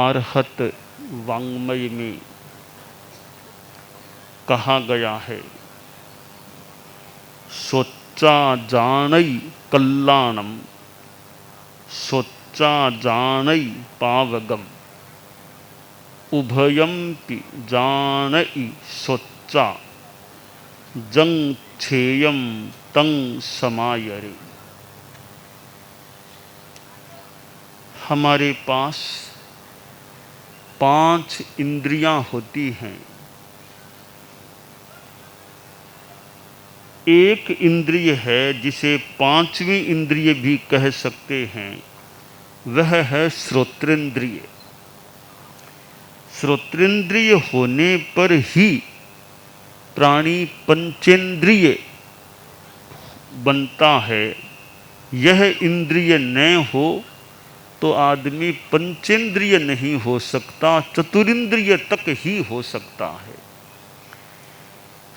आर्हत वाङ्मय में कहा गया है, सोचा जानई कल्याणम सोचा जानई पावगम उभयम्पि जानई सोचा जंग छेयम तंग समायरे। हमारे पास 5 इंद्रियां होती हैं। एक इंद्रिय है जिसे 5वीं इंद्रिय भी कह सकते हैं, वह है श्रोत्रेंद्रिय। श्रोत्रेंद्रिय होने पर ही प्राणी पंचेंद्रिय बनता है। यह इंद्रिय न हो तो आदमी पंचेंद्रिय नहीं हो सकता, चतुरिंद्रिय तक ही हो सकता है।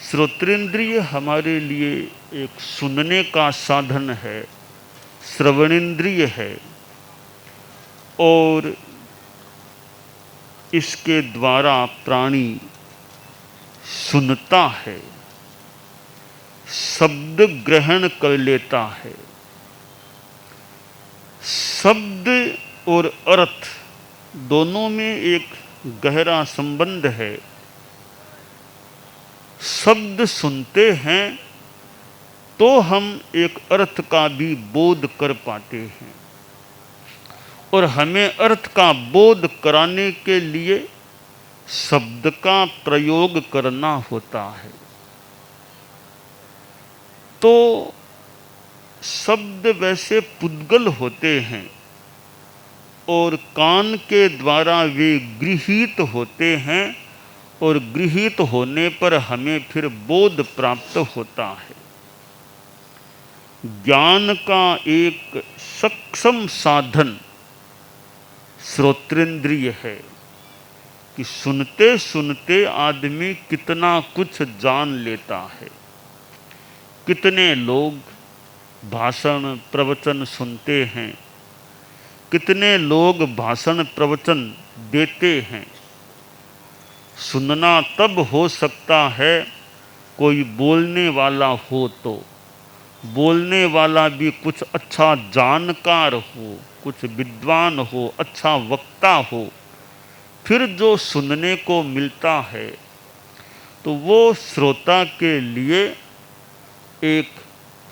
श्रोत्रेंद्रिय हमारे लिए एक सुनने का साधन है, श्रवणेंद्रिय है, और इसके द्वारा प्राणी सुनता है, शब्द ग्रहण कर लेता है। शब्द और अर्थ दोनों में एक गहरा संबंध है। शब्द सुनते हैं तो हम एक अर्थ का भी बोध कर पाते हैं, और हमें अर्थ का बोध कराने के लिए शब्द का प्रयोग करना होता है। तो शब्द वैसे पुद्गल होते हैं और कान के द्वारा वे गृहीत होते हैं, और गृहीत होने पर हमें फिर बोध प्राप्त होता है। ज्ञान का एक सक्षम साधन श्रोत्रेंद्रिय है कि सुनते सुनते आदमी कितना कुछ जान लेता है। कितने लोग भाषण प्रवचन सुनते हैं, कितने लोग भाषण प्रवचन देते हैं। सुनना तब हो सकता है कोई बोलने वाला हो, तो बोलने वाला भी कुछ अच्छा जानकार हो, कुछ विद्वान हो, अच्छा वक्ता हो। फिर जो सुनने को मिलता है तो वो श्रोता के लिए एक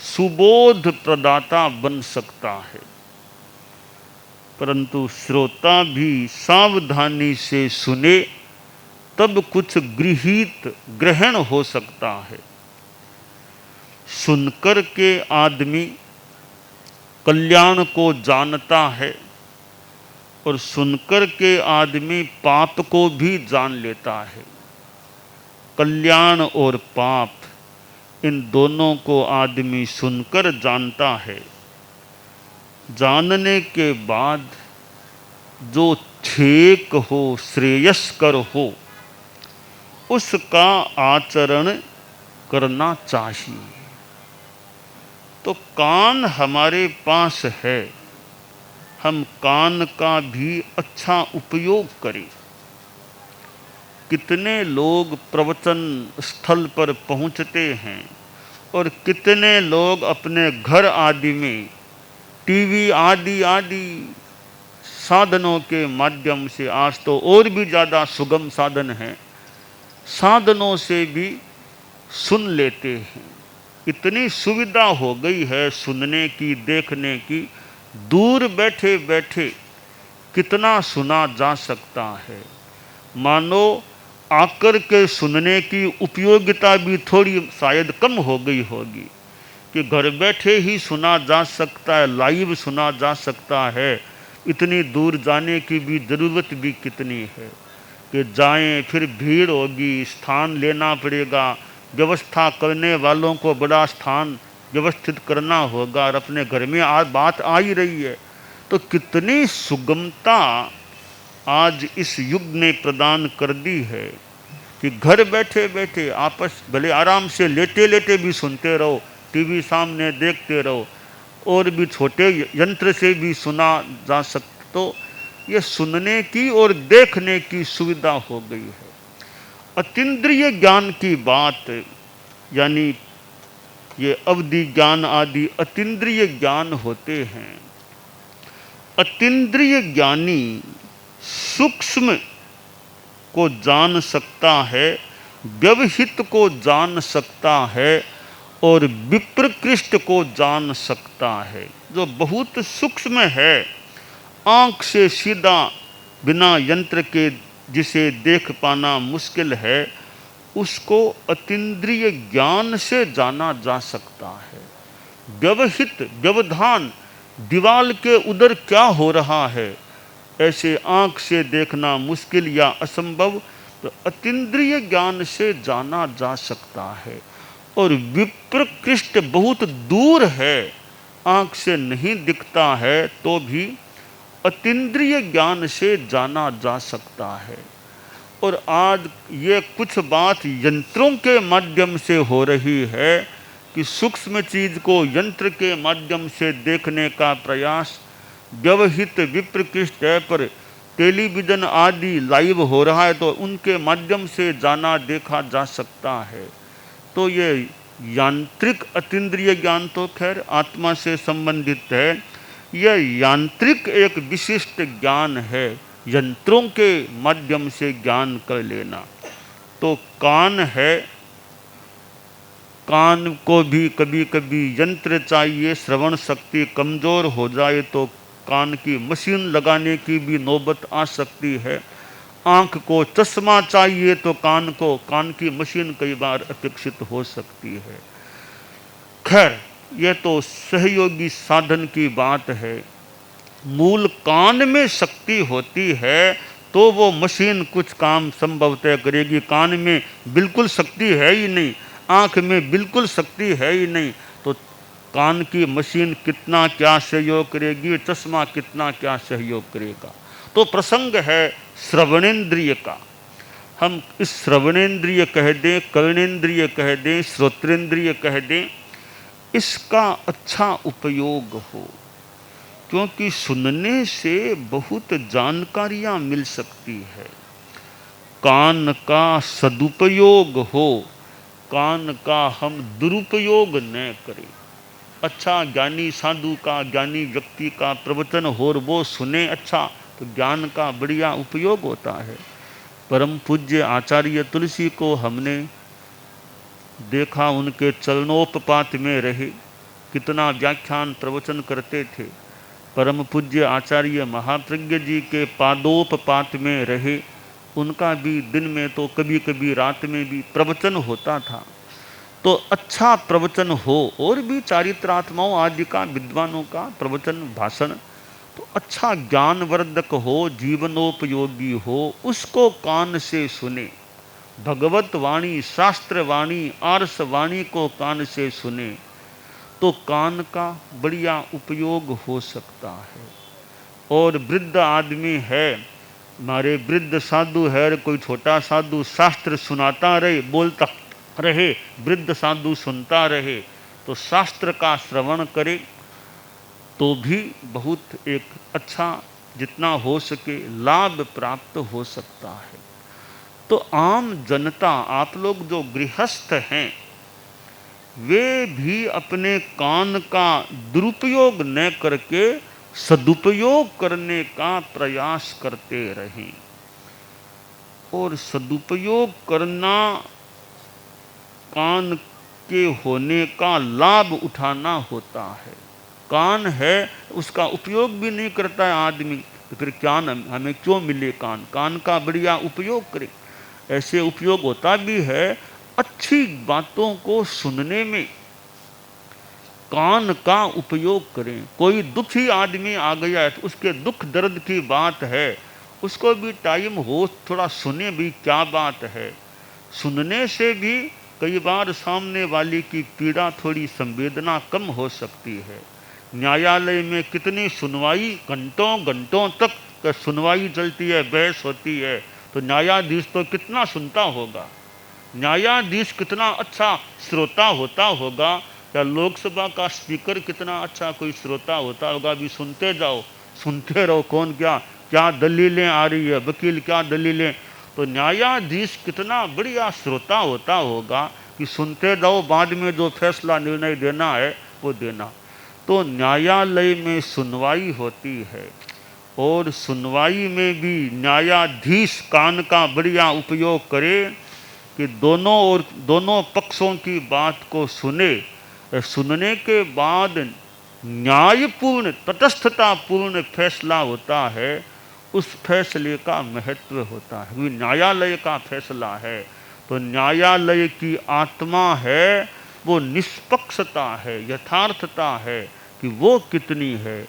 सुबोध प्रदाता बन सकता है। परंतु श्रोता भी सावधानी से सुने तब कुछ गृहीत ग्रहण हो सकता है। सुनकर के आदमी कल्याण को जानता है, और सुनकर के आदमी पाप को भी जान लेता है। कल्याण और पाप, इन दोनों को आदमी सुनकर जानता है। जानने के बाद जो ठीक हो, श्रेयस्कर हो, उसका आचरण करना चाहिए। तो कान हमारे पास है, हम कान का भी अच्छा उपयोग करें। कितने लोग प्रवचन स्थल पर पहुंचते हैं, और कितने लोग अपने घर आदि में टीवी आदि आदि साधनों के माध्यम से, आज तो और भी ज़्यादा सुगम साधन हैं, साधनों से भी सुन लेते हैं। इतनी सुविधा हो गई है सुनने की, देखने की। दूर बैठे बैठे कितना सुना जा सकता है। मानो आकर के सुनने की उपयोगिता भी थोड़ी शायद कम हो गई होगी, कि घर बैठे ही सुना जा सकता है, लाइव सुना जा सकता है। इतनी दूर जाने की भी ज़रूरत भी कितनी है कि जाएं, फिर भीड़ होगी, स्थान लेना पड़ेगा, व्यवस्था करने वालों को बड़ा स्थान व्यवस्थित करना होगा, और अपने घर में आज बात आ ही रही है। तो कितनी सुगमता आज इस युग ने प्रदान कर दी है कि घर बैठे बैठे आपस भले आराम से लेटे लेटे भी सुनते रहो, टीवी सामने देखते रहो, और भी छोटे यंत्र से भी सुना जा सकता। तो ये सुनने की और देखने की सुविधा हो गई है। अतीन्द्रिय ज्ञान की बात, यानी ये अवधि ज्ञान आदि अतीन्द्रिय ज्ञान होते हैं। अतीन्द्रिय ज्ञानी सूक्ष्म को जान सकता है, व्यवहित को जान सकता है और विप्रकृष्ट को जान सकता है। जो बहुत सूक्ष्म है, आँख से सीधा बिना यंत्र के जिसे देख पाना मुश्किल है, उसको अतीन्द्रिय ज्ञान से जाना जा सकता है। व्यवहित, व्यवधान, दीवाल के उधर क्या हो रहा है, ऐसे आँख से देखना मुश्किल या असंभव, तो अतीन्द्रिय ज्ञान से जाना जा सकता है। और विप्रकृष्ट बहुत दूर है, आँख से नहीं दिखता है, तो भी अतीन्द्रिय ज्ञान से जाना जा सकता है। और आज ये कुछ बात यंत्रों के माध्यम से हो रही है कि सूक्ष्म चीज को यंत्र के माध्यम से देखने का प्रयास व्यवहित विप्रकृष्ट है, पर टेलीविज़न आदि लाइव हो रहा है तो उनके माध्यम से जाना देखा जा सकता है। तो ये यांत्रिक अतीन्द्रिय ज्ञान तो खैर आत्मा से संबंधित है, यह यांत्रिक एक विशिष्ट ज्ञान है, यंत्रों के माध्यम से ज्ञान कर लेना। तो कान है, कान को भी कभी कभी यंत्र चाहिए, श्रवण शक्ति कमज़ोर हो जाए तो कान की मशीन लगाने की भी नौबत आ सकती है। आँख को चश्मा चाहिए तो कान की मशीन कई बार अपेक्षित हो सकती है। खैर, यह तो सहयोगी साधन की बात है। मूल कान में शक्ति होती है तो वो मशीन कुछ काम संभवतः करेगी। कान में बिल्कुल शक्ति है ही नहीं, आँख में बिल्कुल शक्ति है ही नहीं, तो कान की मशीन कितना क्या सहयोग करेगी, चश्मा कितना क्या सहयोग करेगा। तो प्रसंग है श्रवणेन्द्रिय का। हम इस श्रवणेन्द्रिय कह दें, कर्णेन्द्रिय कह दें, श्रोत्रेंद्रिय कह दें, इसका अच्छा उपयोग हो, क्योंकि सुनने से बहुत जानकारियाँ मिल सकती है। कान का सदुपयोग हो, कान का हम दुरुपयोग न करें। अच्छा ज्ञानी साधु का, ज्ञानी व्यक्ति का प्रवचन हो और वो सुने अच्छा, तो ज्ञान का बढ़िया उपयोग होता है। परम पूज्य आचार्य तुलसी को हमने देखा, उनके चरणोपपात में रहे, कितना व्याख्यान प्रवचन करते थे। परम पूज्य आचार्य महाप्रज्ञ जी के पादोपपात में रहे, उनका भी दिन में तो कभी कभी रात में भी प्रवचन होता था। तो अच्छा प्रवचन हो, और भी चारित्रात्माओं आदि का, विद्वानों का प्रवचन भाषण, तो अच्छा ज्ञानवर्धक हो, जीवनोपयोगी हो, उसको कान से सुने। भगवत वाणी, शास्त्र वाणी, आर्ष वाणी को कान से सुने तो कान का बढ़िया उपयोग हो सकता है। और वृद्ध आदमी है, हमारे वृद्ध साधु है, कोई छोटा साधु शास्त्र सुनाता रहे, बोलता रहे, वृद्ध साधु सुनता रहे, तो शास्त्र का श्रवण करे तो भी बहुत एक अच्छा, जितना हो सके लाभ प्राप्त हो सकता है। तो आम जनता, आप लोग जो गृहस्थ हैं, वे भी अपने कान का दुरुपयोग न करके सदुपयोग करने का प्रयास करते रहें। और सदुपयोग करना, कान के होने का लाभ उठाना होता है। कान है, उसका उपयोग भी नहीं करता है आदमी, तो फिर क्या हमें क्यों मिले कान? कान का बढ़िया उपयोग करें। ऐसे उपयोग होता भी है, अच्छी बातों को सुनने में कान का उपयोग करें। कोई दुखी आदमी आ गया है तो उसके दुख दर्द की बात है, उसको भी टाइम हो थोड़ा सुने भी क्या बात है। सुनने से भी कई बार सामने वाले की पीड़ा, थोड़ी संवेदना कम हो सकती है। न्यायालय में कितनी सुनवाई, घंटों घंटों तक सुनवाई चलती है, बहस होती है, तो न्यायाधीश तो कितना सुनता होगा, न्यायाधीश कितना अच्छा श्रोता होता होगा, या लोकसभा का स्पीकर कितना अच्छा कोई श्रोता होता होगा। भी सुनते जाओ, सुनते रहो, कौन क्या क्या दलीलें आ रही है, वकील क्या दलीलें। तो न्यायाधीश कितना बढ़िया श्रोता होता होगा कि सुनते जाओ, बाद में जो फैसला निर्णय देना है वो देना। तो न्यायालय में सुनवाई होती है और सुनवाई में भी न्यायाधीश कान का बढ़िया उपयोग करे कि दोनों पक्षों की बात को सुने। सुनने के बाद न्यायपूर्ण तटस्थतापूर्ण फैसला होता है, उस फैसले का महत्व होता है। वो न्यायालय का फैसला है। तो न्यायालय की आत्मा है वो निष्पक्षता है, यथार्थता है कि वो कितनी है।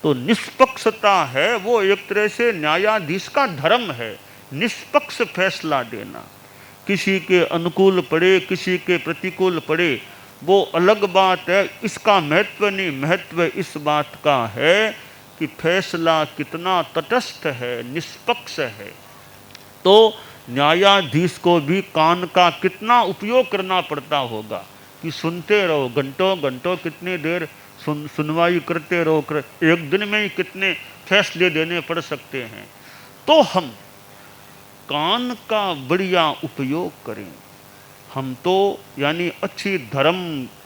तो निष्पक्षता है वो एक तरह से न्यायाधीश का धर्म है, निष्पक्ष फैसला देना। किसी के अनुकूल पड़े, किसी के प्रतिकूल पड़े, वो अलग बात है, इसका महत्व नहीं। महत्व इस बात का है कि फैसला कितना तटस्थ है, निष्पक्ष है। तो न्यायाधीश को भी कान का कितना उपयोग करना पड़ता होगा कि सुनते रहो, घंटों घंटों कितनी देर सुनवाई करते रहो, एक दिन में ही कितने फैसले देने पड़ सकते हैं। तो हम कान का बढ़िया उपयोग करें। हम तो यानी अच्छी धर्म,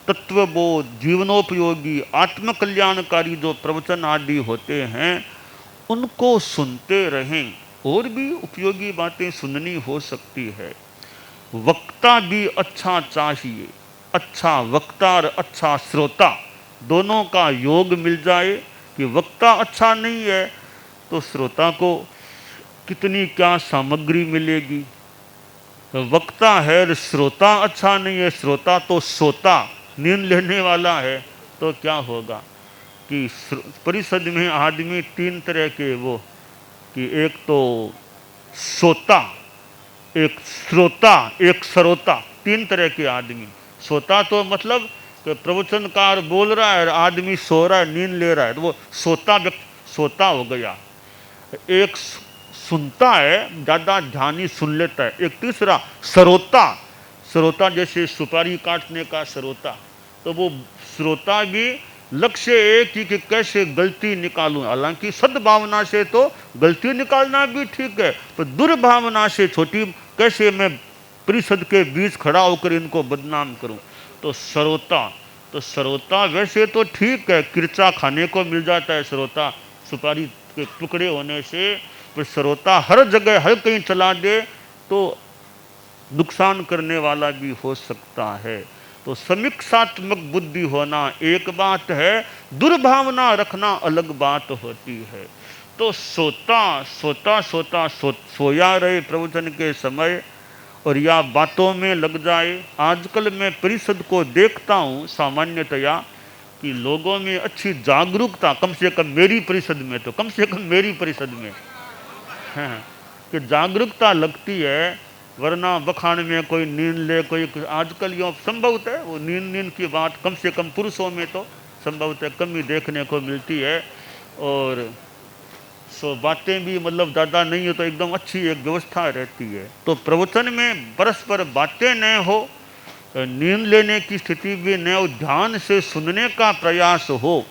तत्वबोध, जीवनोपयोगी, आत्मकल्याणकारी जो प्रवचन आदि होते हैं उनको सुनते रहें। और भी उपयोगी बातें सुननी हो सकती है। वक्ता भी अच्छा चाहिए, अच्छा वक्ता और अच्छा श्रोता दोनों का योग मिल जाए। कि वक्ता अच्छा नहीं है तो श्रोता को कितनी क्या सामग्री मिलेगी। वक्ता है, श्रोता अच्छा नहीं है, श्रोता तो सोता नींद लेने वाला है, तो क्या होगा कि परिषद में आदमी तीन तरह के वो कि एक तो सोता, एक श्रोता, एक सरोता, तीन तरह के आदमी। सोता तो मतलब कि प्रवचनकार बोल रहा है, आदमी सो रहा है, नींद ले रहा है, तो वो सोता हो गया। एक सुनता है, ज़्यादा ध्यानी सुन लेता है। एक तीसरा सरोता, सरोता जैसे सुपारी काटने का सरोता। तो वो श्रोता भी लक्ष्य एक ही कि कैसे गलती निकालूं। हालांकि सद्भावना से तो गलती निकालना भी ठीक है, पर दुर्भावना से छोटी कैसे मैं परिषद के बीच खड़ा होकर इनको बदनाम करूं। तो सरोता वैसे तो ठीक है, किरचा खाने को मिल जाता है सरोता सुपारी के टुकड़े होने से, पर सरोता हर जगह हर कहीं चला दे तो नुकसान करने वाला भी हो सकता है। तो समीक्षात्मक बुद्धि होना एक बात है, दुर्भावना रखना अलग बात होती है। तो सोया रहे प्रवचन के समय और या बातों में लग जाए। आजकल मैं परिषद को देखता हूँ सामान्यतया कि लोगों में अच्छी जागरूकता, कम से कम मेरी परिषद में, तो कम से कम मेरी परिषद में है कि जागरूकता लगती है। वरना बखान में कोई नींद ले, कोई आजकल यो संभवतः है वो नींद की बात कम से कम पुरुषों में तो संभवतः कम ही देखने को मिलती है। और सो बातें भी मतलब ज़्यादा नहीं है तो एकदम अच्छी एक व्यवस्था रहती है। तो प्रवचन में परस्पर बातें न हो, नींद लेने की स्थिति भी न हो, ध्यान से सुनने का प्रयास हो।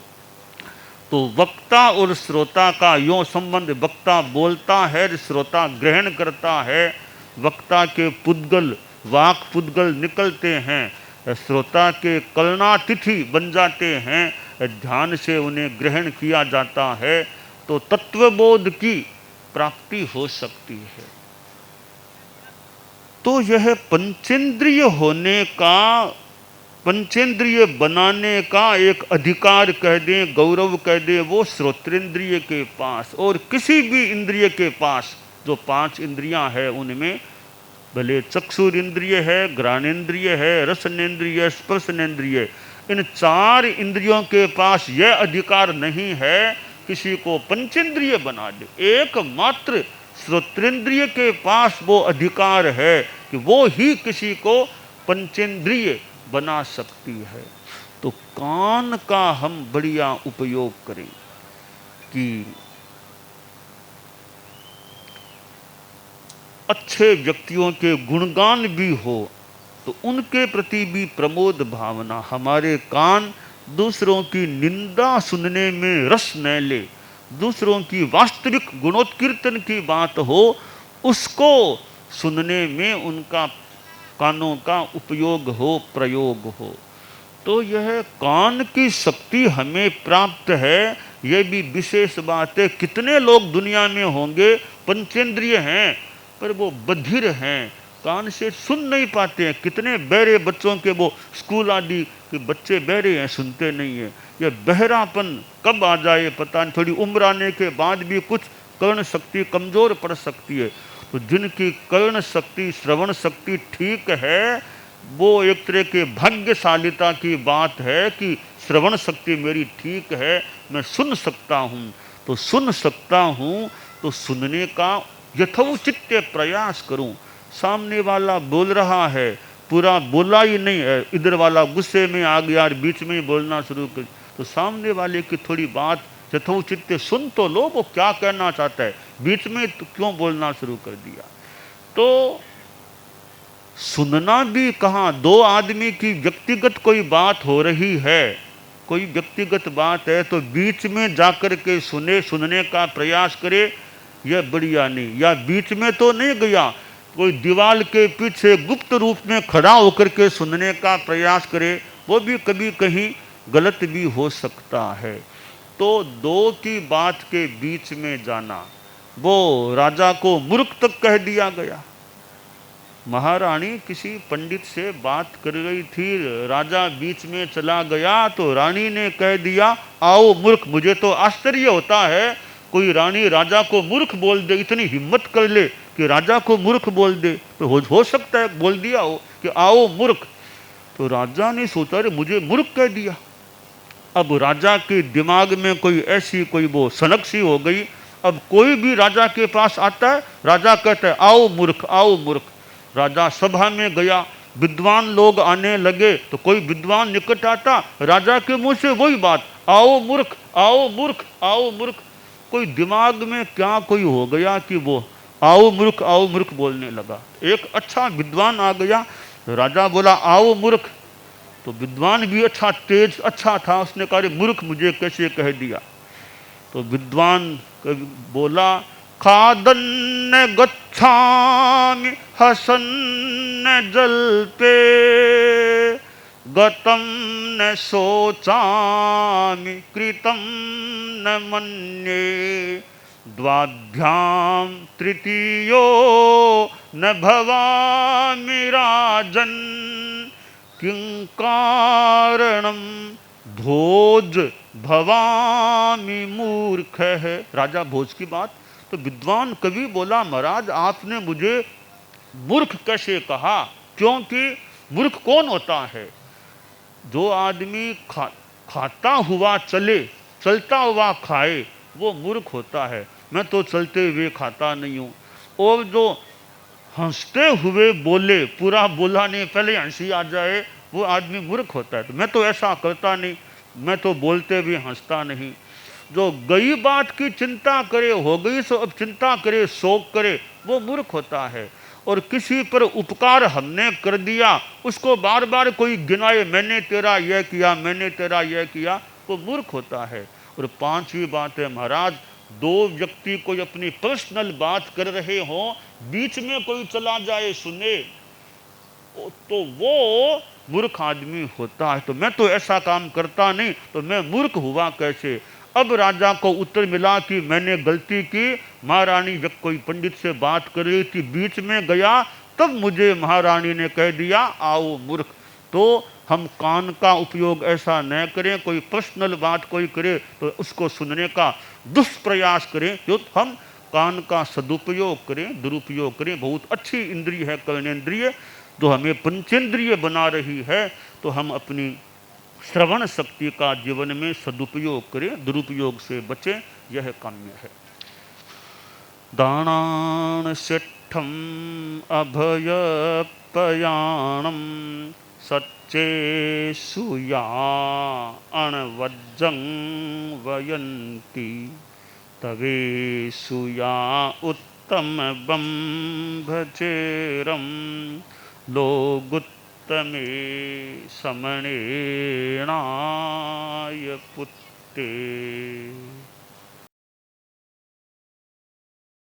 तो वक्ता और श्रोता का यों संबंध, वक्ता बोलता है, श्रोता ग्रहण करता है। वक्ता के पुद्गल, वाक पुद्गल निकलते हैं, श्रोता के कलनातिथि बन जाते हैं, ध्यान से उन्हें ग्रहण किया जाता है। तो तत्वबोध की प्राप्ति हो सकती है। तो यह पंचेंद्रिय होने का, पंचेंद्रिय बनाने का एक अधिकार कह दें, गौरव कह दें, वो श्रोत्रेंद्रिय के पास और किसी भी इंद्रिय के पास, जो पांच इंद्रियां हैं उनमें, भले चक्षुर इंद्रिय है, घ्राणेन्द्रिय है, रसनेन्द्रिय, स्पर्शनेन्द्रिय, इन चार इंद्रियों के पास यह अधिकार नहीं है किसी को पंचेंद्रिय बना दे। एकमात्र श्रोत्रेंद्रिय के पास वो अधिकार है कि वो ही किसी को पंचेंद्रिय बना सकती है। तो कान का हम बढ़िया उपयोग करें कि अच्छे व्यक्तियों के गुणगान भी हो तो उनके प्रति भी प्रमोद भावना। हमारे कान दूसरों की निंदा सुनने में रस न ले, दूसरों की वास्तविक गुणोत्कीर्तन की बात हो, उसको सुनने में उनका कानों का उपयोग हो, प्रयोग हो। तो यह कान की शक्ति हमें प्राप्त है, यह भी विशेष बात है। कितने लोग दुनिया में होंगे पंचेंद्रिय हैं पर वो बधिर हैं, कान से सुन नहीं पाते हैं। कितने बहरे बच्चों के, वो स्कूल आदि के बच्चे बहरे हैं, सुनते नहीं हैं। यह बहरापन कब आ जाए पता नहीं, थोड़ी उम्र आने के बाद भी कुछ कर्ण शक्ति कमजोर पड़ सकती है। तो जिनकी कर्ण शक्ति, श्रवण शक्ति ठीक है, वो एक तरह के भाग्यशालिता की बात है कि श्रवण शक्ति मेरी ठीक है, मैं सुन सकता हूँ। तो सुन सकता हूँ तो सुनने का यथोचित प्रयास करूँ। सामने वाला बोल रहा है, पूरा बोला ही नहीं है, इधर वाला गुस्से में आ गया और बीच में ही बोलना शुरू कर, तो सामने वाले की थोड़ी बात यथोचित सुन तो लो, वो क्या कहना चाहता है, बीच में तो क्यों बोलना शुरू कर दिया। तो सुनना भी कहाँ, दो आदमी की व्यक्तिगत कोई बात हो रही है, कोई व्यक्तिगत बात है तो बीच में जाकर के सुने, सुनने का प्रयास करे, यह बढ़िया नहीं। या बीच में तो नहीं गया, कोई दीवार के पीछे गुप्त रूप में खड़ा होकर के सुनने का प्रयास करे, वो भी कभी कहीं गलत भी हो सकता है। तो दो की बात के बीच में जाना, वो राजा को मूर्ख तक कह दिया गया। महारानी किसी पंडित से बात कर रही थी, राजा बीच में चला गया तो रानी ने कह दिया आओ मूर्ख। मुझे तो आश्चर्य होता है, कोई रानी राजा को मूर्ख बोल दे, इतनी हिम्मत कर ले कि राजा को मूर्ख बोल दे। तो हो सकता है बोल दिया हो कि आओ मूर्ख। तो राजा ने सोचा अरे मुझे मूर्ख कह दिया। अब राजा के दिमाग में कोई ऐसी कोई वो सनक सी हो गई। अब कोई भी राजा के पास आता है, राजा कहता है आओ मूर्ख, आओ मूर्ख। राजा सभा में गया, विद्वान लोग आने लगे, तो कोई विद्वान निकट आता, राजा के मुंह से वही बात, आओ मूर्ख, आओ मूर्ख, आओ मूर्ख। कोई दिमाग में क्या कोई हो गया कि वो आओ मूर्ख बोलने लगा। एक अच्छा विद्वान आ गया, राजा बोला आओ मूर्ख, तो विद्वान भी अच्छा तेज अच्छा था, उसने कहा मूर्ख मुझे कैसे कह दिया। तो विद्वान बोला खादन्न गच्छामि हसन्न जल्पे गतम न शोचामि कृतं न मन्ये द्वाभ्यां तृतीयो न भवामि राजन् किं कारणं भोज भवामि मूर्ख है। राजा भोज की बात। तो विद्वान कवि बोला महाराज आपने मुझे मूर्ख कैसे कहा, क्योंकि मूर्ख कौन होता है, जो आदमी खाता हुआ चले, चलता हुआ खाए, वो मूर्ख होता है। मैं तो चलते हुए खाता नहीं हूँ। और जो हंसते हुए बोले, पूरा बोला नहीं पहले हंसी आ जाए, वो आदमी मूर्ख होता है। तो मैं तो ऐसा करता नहीं, मैं तो बोलते हुए हंसता नहीं। जो गई बात की चिंता करे, हो गई सो अब चिंता करे, शोक करे, वो मूर्ख होता है। और किसी पर उपकार हमने कर दिया, उसको बार बार कोई गिनाए, मैंने तेरा यह किया, मैंने तेरा यह किया, वो मूर्ख होता है। और पांचवी बात है महाराज, दो व्यक्ति कोई अपनी पर्सनल बात कर रहे हो, बीच में कोई चला जाए सुने, तो वो मूर्ख आदमी होता है। तो मैं तो ऐसा काम करता नहीं, तो मैं मूर्ख हुआ कैसे। अब राजा को उत्तर मिला कि मैंने गलती की, महारानी जब कोई पंडित से बात कर रही थी, बीच में गया, तब मुझे महारानी ने कह दिया आओ मूर्ख। तो हम कान का उपयोग ऐसा न करें, कोई पर्सनल बात कोई करे तो उसको सुनने का दुष्प्रयास करें, तो हम कान का सदुपयोग करें, दुरुपयोग करें। बहुत अच्छी इंद्रिय है कर्णेंद्रिय, जो हमें पंचेंद्रिय बना रही है। तो हम अपनी श्रवण शक्ति का जीवन में सदुपयोग करें, दुरुपयोग से बचें, यह काम्य है। दानान शिष्ठम अभयपयाणम सच्चे सुया अणवज्जं वयन्ति तवे सुया उत्तम बंभचेरम लोगुत्तमे समणेणाय पुत्ते।